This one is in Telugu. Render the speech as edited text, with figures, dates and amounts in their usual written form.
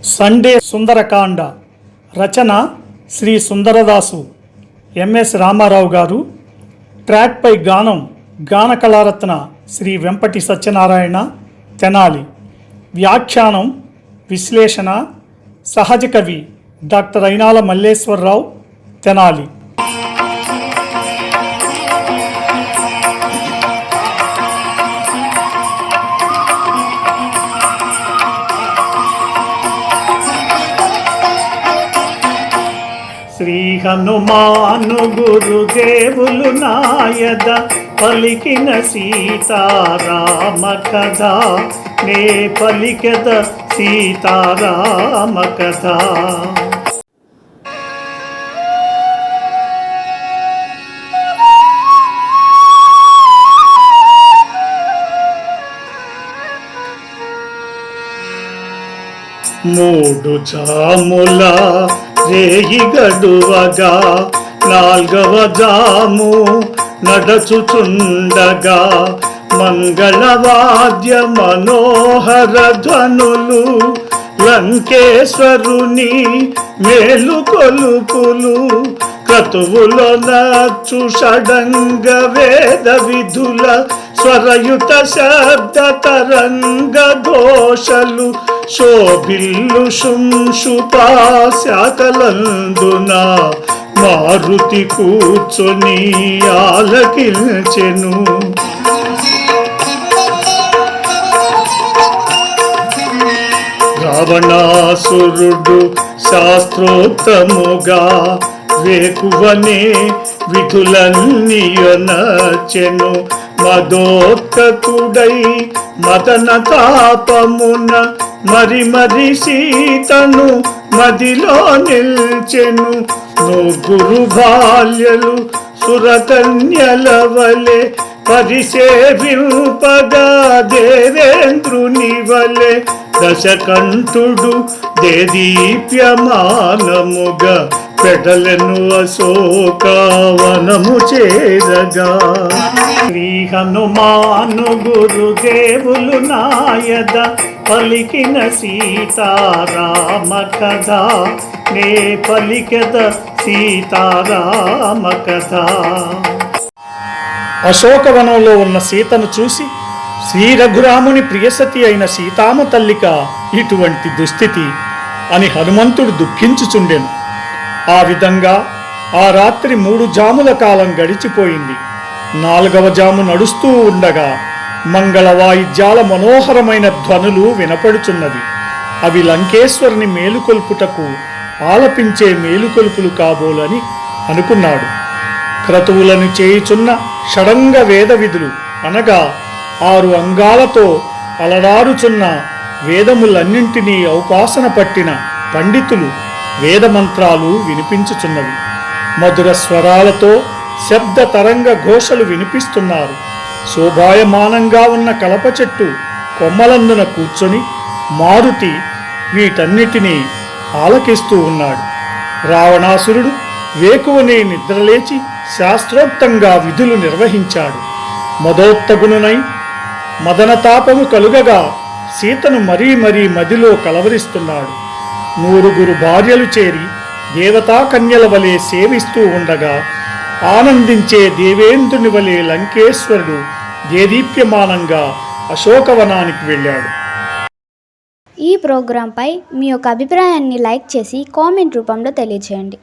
సండే సుందరకాండ రచన శ్రీ సుందరదాసు ఎంఎస్ రామారావు గారు. ట్రాక్పై గానం గాన కళారత్న శ్రీ వెంపటి సత్యనారాయణ తెనాలి. వ్యాఖ్యానం విశ్లేషణ సహజ కవి డాక్టర్ అయినాల మల్లేశ్వరరావు తెనాలి. శ్రీ హనుమాను గురుదేవులు నాయద పలికిన సీతారామ కథ, నే పలికెద సీతారామ కథ. మూడు జాముల రేయి గడువగా నాల్గవ జాము నడచుచుండగా మంగళవాద్య మనోహర ధ్వనులు లంకేశ్వరుని మేలు కొలుపులు క్రతువులో నచ్చు షడంగ వేద విధుల స్వరయుత శబ్ద తరంగ ఘోషలు శోభిల్లు శుంషుపా శాఖలందున మారుతి కూర్చొని ఆలకించెను. రావణాసురుడు శాస్త్రోత్తముగా వేకువనే విధులన్నీయనచెను. మదోత్కతుడై మదన తాపమున మరి మరి సీతను మదిలో నిల్చెను. నూగురు బాల్యలు సురకన్యల వలె పరిసేవింపగా దేవేంద్రుని వలె దశకంఠుడు దేదీప్యమానముగా పెడలను అశోకవనము చేరగా. శ్రీ హనుమాను గురుదేవులు నాయద పలికిన సీతారామ కథ, నే పలికెద సీతారామ కథ. అశోకవనంలో ఉన్న సీతను చూసి శ్రీ రఘురాముని ప్రియసతి అయిన సీతామ తల్లిక ఇటువంటి దుస్థితి అని హనుమంతుడు దుఃఖించుచుండెను. ఆ విధంగా ఆ రాత్రి 3 జాముల కాలం గడిచిపోయింది. 4వ జాము నడుస్తూ ఉండగా మంగళ వాయిద్యాల మనోహరమైన ధ్వనులు వినపడుచున్నవి. అవి లంకేశ్వరుని మేలుకొల్పుటకు ఆలపించే మేలుకొల్పులు కాబోలని అనుకున్నాడు. క్రతువులను చేయుచున్న షడంగ వేద విధులు అనగా 6 అంగాలతో అలరారుచున్న వేదములన్నింటినీ ఔపాసన పట్టిన పండితులు వేదమంత్రాలు వినిపించుచున్నవి. మధుర స్వరాలతో శబ్ద తరంగ ఘోషలు వినిపిస్తున్నారు. శోభాయమానంగా ఉన్న కలప చెట్టు కొమ్మలందున కూర్చొని మారుతి వీటన్నిటినీ ఆలకిస్తూ ఉన్నాడు. రావణాసురుడు వేకువనే నిద్రలేచి శాస్త్రోక్తంగా విధులు నిర్వహించాడు. మదోత్తగునునై మదనతాపము కలుగగా సీతను మరీ మరీ మదిలో కలవరిస్తున్నాడు. 100 భార్యలు చేరి దేవతా కన్యల వలె సేవిస్తూ ఉండగా ఆనందించే దేవేంద్రుని వలె లంకేశ్వరుడు దేదీప్యమానంగా అశోకవనానికి వెళ్ళాడు. ఈ ప్రోగ్రాంపై మీ యొక్క అభిప్రాయాన్ని లైక్ చేసి కామెంట్ రూపంలో తెలియజేయండి.